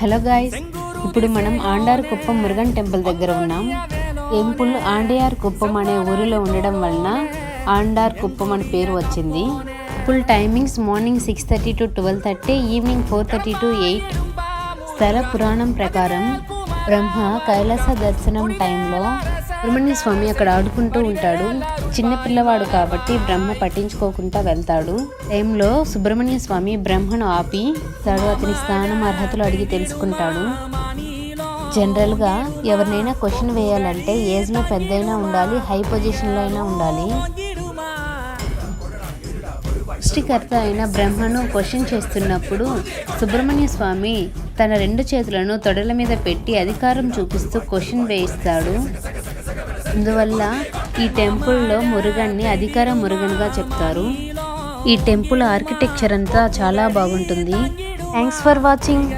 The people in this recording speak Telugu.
హలో గాయ్స్, ఇప్పుడు మనం ఆండార్ కుప్పం మురుగన్ టెంపుల్ దగ్గర ఉన్నాం. టెంపుల్ ఆండియార్ కుప్పం అనే ఊరిలో ఉండడం వలన ఆండార్ కుప్పం అని పేరు వచ్చింది. Temple timings morning 6:30 to 12:30, evening 4:30 to 8. స్థల పురాణం ప్రకారం బ్రహ్మ కైలాస దర్శనం టైంలో సుబ్రహ్మణ్య స్వామి అక్కడ ఆడుకుంటూ ఉంటాడు. చిన్న పిల్లవాడు కాబట్టి బ్రహ్మ పట్టించుకోకుండా వెళ్తాడు. టైంలో సుబ్రహ్మణ్య స్వామి బ్రహ్మను ఆపి అతని స్థానం అర్హతలు అడిగి తెలుసుకుంటాడు. జనరల్గా ఎవరినైనా క్వశ్చన్ వేయాలంటే ఏజ్లో పెద్దయినా ఉండాలి, హై పొజిషన్లో అయినా ఉండాలి. సృష్టికర్త అయిన బ్రహ్మను క్వశ్చన్ చేస్తున్నప్పుడు సుబ్రహ్మణ్య స్వామి తన 2 చేతులను తొడల మీద పెట్టి అధికారం చూపిస్తూ క్వశ్చన్ వేయిస్తాడు. అందువల్ల ఈ టెంపుల్లో మురుగన్ని అధికార మురుగన్గా చెప్తారు. ఈ టెంపుల్ ఆర్కిటెక్చర్ అంతా చాలా బాగుంటుంది. Thanks for watching.